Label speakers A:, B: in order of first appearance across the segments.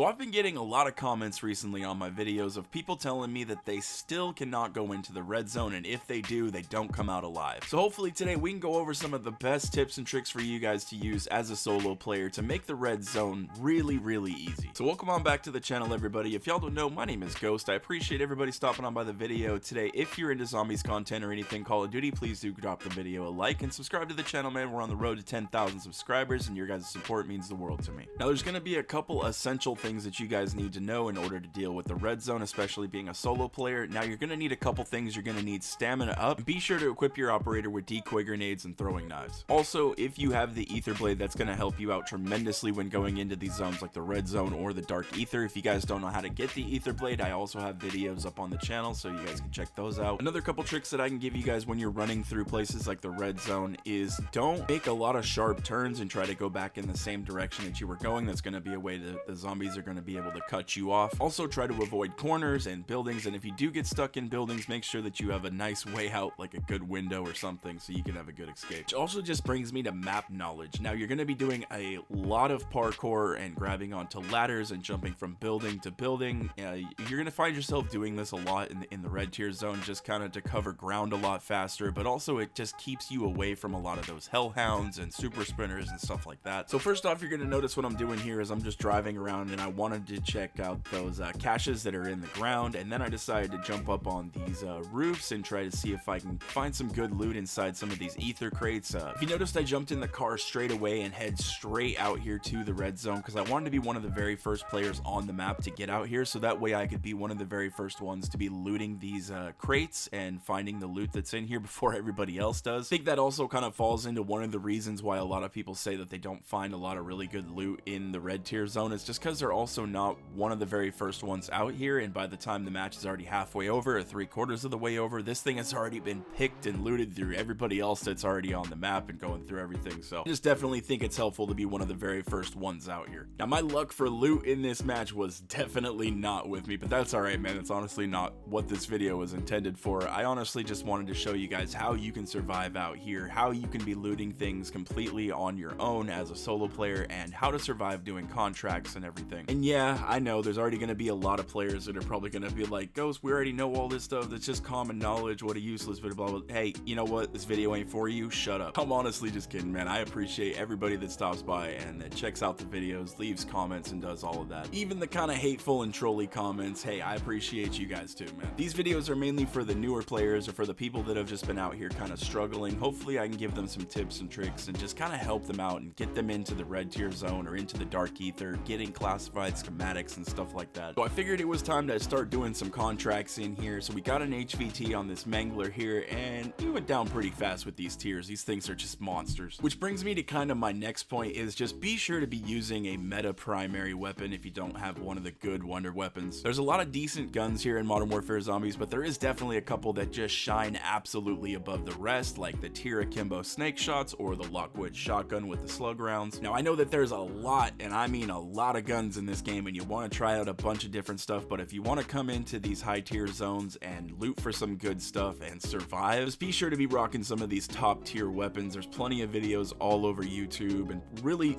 A: So I've been getting a lot of comments recently on my videos of people telling me that they still cannot go into the red zone, and if they do, they don't come out alive. So hopefully today we can go over some of the best tips and tricks for you guys to use as a solo player to make the red zone really easy. So welcome on back to the channel, everybody. If y'all don't know, my name is Ghost. I appreciate everybody stopping on by the video today. If you're into zombies content or anything Call of Duty, please do drop the video a like and subscribe to the channel, man. We're on the road to 10,000 subscribers, and your guys' support means the world to me. Now there's going to be a couple essential things that you guys need to know in order to deal with the red zone, especially being a solo player. Now you're going to need a couple things. You're going to need stamina up. Be sure to equip your operator with decoy grenades and throwing knives. Also, if you have the ether blade, that's going to help you out tremendously when going into these zones like the red zone or the dark ether. If you guys don't know how to get the ether blade, I also have videos up on the channel, so you guys can check those out. Another couple tricks that I can give you guys when you're running through places like the red zone is don't make a lot of sharp turns and try to go back in the same direction that you were going. That's going to be a way that the zombies are going to be able to cut you off. Also, try to avoid corners and buildings, and if you do get stuck in buildings, make sure that you have a nice way out, like a good window or something, so you can have a good escape. Which also just brings me to map knowledge. Now you're going to be doing a lot of parkour and grabbing onto ladders and jumping from building to building. You're going to find yourself doing this a lot in the red tier zone, just kind of to cover ground a lot faster, but also it just keeps you away from a lot of those hellhounds and super sprinters and stuff like that. So first off, you're going to notice what I'm doing here is I'm just driving around, and I wanted to check out those caches that are in the ground, and then I decided to jump up on these roofs and try to see if I can find some good loot inside some of these ether crates. If you noticed, I jumped in the car straight away and head straight out here to the red zone because I wanted to be one of the very first players on the map to get out here, so that way I could be one of the very first ones to be looting these crates and finding the loot that's in here before everybody else does. I think that also kind of falls into one of the reasons why a lot of people say that they don't find a lot of really good loot in the red tier zone. It's just because they're also not one of the very first ones out here, and by the time the match is already halfway over or 3/4 of the way over, this thing has already been picked and looted through everybody else that's already on the map and going through everything. So I just definitely think it's helpful to be one of the very first ones out here. Now my luck for loot in this match was definitely not with me, but that's alright, man. It's honestly not what this video was intended for. I honestly just wanted to show you guys how you can survive out here, how you can be looting things completely on your own as a solo player, and how to survive doing contracts and everything. And yeah, I know there's already going to be a lot of players that are probably going to be like, Ghost, we already know all this stuff, that's just common knowledge, what a useless video, blah blah. Hey, you know what, this video ain't for you, shut up. I'm honestly just kidding, man. I appreciate everybody that stops by and that checks out the videos, leaves comments, and does all of that. Even the kind of hateful and trolly comments, hey, I appreciate you guys too, man. These videos are mainly for the newer players or for the people that have just been out here kind of struggling. Hopefully I can give them some tips and tricks and just kind of help them out and get them into the red tier zone or into the dark ether, getting classified schematics and stuff like that. So I figured it was time to start doing some contracts in here. So we got an HVT on this Mangler here, and we went down pretty fast with these tiers. These things are just monsters. Which brings me to kind of my next point is just be sure to be using a meta primary weapon if you don't have one of the good wonder weapons. There's a lot of decent guns here in Modern Warfare Zombies, but there is definitely a couple that just shine absolutely above the rest, like the Tier Akimbo snake shots or the Lockwood shotgun with the slug rounds. Now I know that there's a lot, and I mean a lot of guns in this game, and you want to try out a bunch of different stuff, but if you want to come into these high tier zones and loot for some good stuff and survive, just be sure to be rocking some of these top tier weapons. There's plenty of videos all over YouTube, and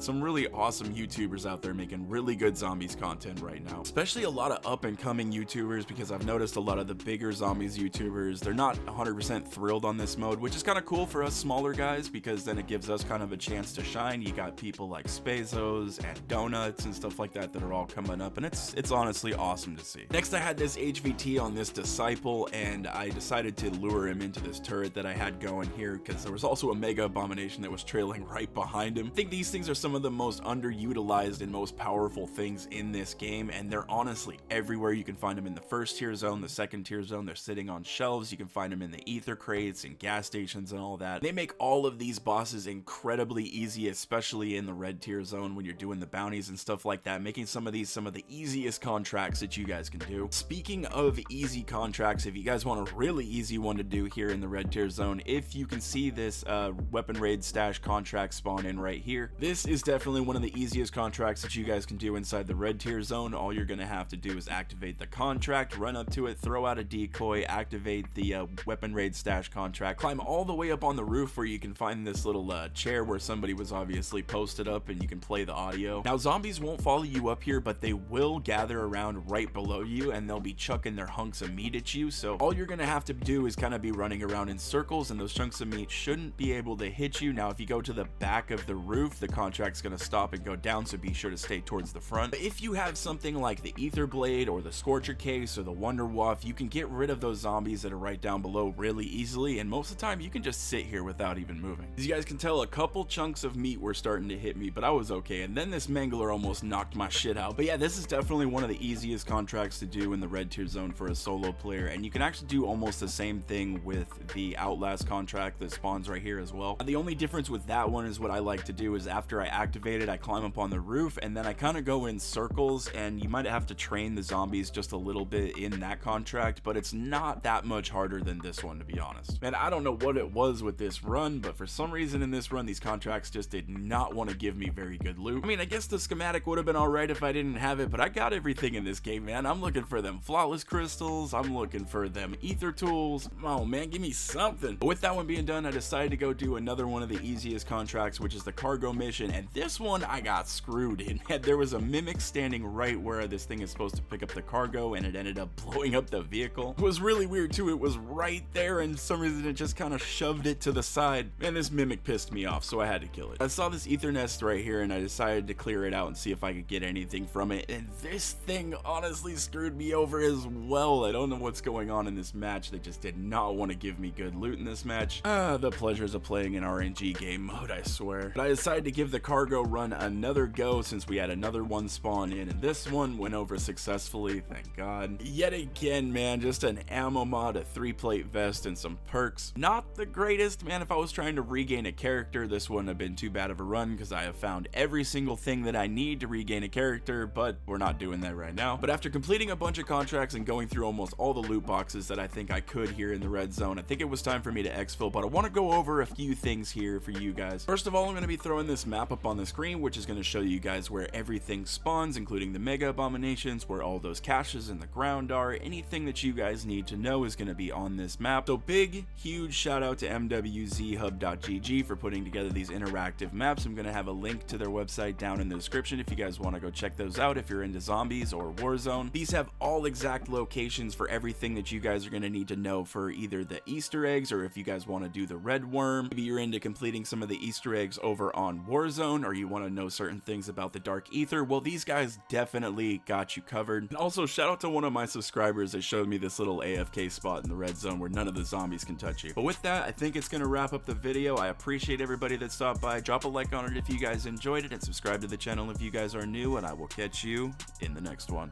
A: some really awesome YouTubers out there making really good zombies content right now, especially a lot of up and coming YouTubers, because I've noticed a lot of the bigger zombies YouTubers, they're not 100% thrilled on this mode, which is kind of cool for us smaller guys because then it gives us kind of a chance to shine. You got people like Spazos and Donuts and stuff like that that are all coming up, and it's honestly awesome to see. Next I had this HVT on this Disciple, and I decided to lure him into this turret that I had going here because there was also a Mega Abomination that was trailing right behind him. I think these things are some of the most underutilized and most powerful things in this game, and they're honestly everywhere. You can find them in the first tier zone, the second tier zone, they're sitting on shelves, you can find them in the ether crates and gas stations and all that. They make all of these bosses incredibly easy, especially in the red tier zone when you're doing the bounties and stuff like that, making some of the easiest contracts that you guys can do. Speaking of easy contracts, if you guys want a really easy one to do here in the red tier zone, if you can see this weapon raid stash contract spawn in right here, this is definitely one of the easiest contracts that you guys can do inside the red tier zone. All you're gonna have to do is activate the contract, run up to it, throw out a decoy, activate the weapon raid stash contract, climb all the way up on the roof where you can find this little chair where somebody was obviously posted up, and you can play the audio. Now zombies won't follow you up here, but they will gather around right below you and they'll be chucking their hunks of meat at you. So all you're gonna have to do is kind of be running around in circles, and those chunks of meat shouldn't be able to hit you. Now, if you go to the back of the roof, the contract's gonna stop and go down, so be sure to stay towards the front. But if you have something like the Ether Blade or the Scorcher Case or the Wonder Waff, you can get rid of those zombies that are right down below really easily, and most of the time you can just sit here without even moving. As you guys can tell, a couple chunks of meat were starting to hit me, but I was okay, and then this Mangler almost knocked my shit out. But yeah, this is definitely one of the easiest contracts to do in the red tier zone for a solo player, and you can actually do almost the same thing with the Outlast contract that spawns right here as well. The only difference with that one is what I like to do is after I activate it, I climb up on the roof and then I kind of go in circles, and you might have to train the zombies just a little bit in that contract, but it's not that much harder than this one, to be honest. And I don't know what it was with this run, but for some reason in this run, these contracts just did not want to give me very good loot. I mean, I guess the schematic would have been alright if I didn't have it, but I got everything in this game, man. I'm looking for them flawless crystals, I'm looking for them ether tools. Oh man, give me something. But with that one being done, I decided to go do another one of the easiest contracts, which is the cargo mission, and this one I got screwed in. There was a mimic standing right where this thing is supposed to pick up the cargo, and it ended up blowing up the vehicle. It was really weird too. It was right there, and for some reason it just kind of shoved it to the side, and this mimic pissed me off, so I had to kill it. I saw this ether nest right here, and I decided to clear it out and see if I could get anything from it, and this thing honestly screwed me over as well. I don't know what's going on in this match. They just did not want to give me good loot in this match. The pleasures of playing an RNG game mode, I swear. But I decided to give the cargo run another go since we had another one spawn in, and this one went over successfully, thank God. Yet again, man, just an ammo mod, a 3-plate vest, and some perks. Not the greatest, man. If I was trying to regain a character, this wouldn't have been too bad of a run because I have found every single thing that I need to regain a character, but we're not doing that right now. But after completing a bunch of contracts and going through almost all the loot boxes that I think I could here in the red zone, I think it was time for me to exfil, but I want to go over a few things here for you guys. First of all, I'm going to be throwing this map up on the screen, which is going to show you guys where everything spawns, including the mega abominations, where all those caches in the ground are. Anything that you guys need to know is going to be on this map. So big, huge shout out to MWZHUB.gg for putting together these interactive maps. I'm going to have a link to their website down in the description if you guys want to go check those out if you're into zombies or Warzone. These have all exact locations for everything that you guys are going to need to know for either the Easter eggs, or if you guys want to do the red worm. Maybe you're into completing some of the Easter eggs over on Warzone, or you want to know certain things about the Dark Ether. Well, these guys definitely got you covered. And also shout out to one of my subscribers that showed me this little AFK spot in the red zone where none of the zombies can touch you. But with that, I think it's going to wrap up the video. I appreciate everybody that stopped by. Drop a like on it if you guys enjoyed it, and subscribe to the channel if you guys are new, and I will catch you in the next one.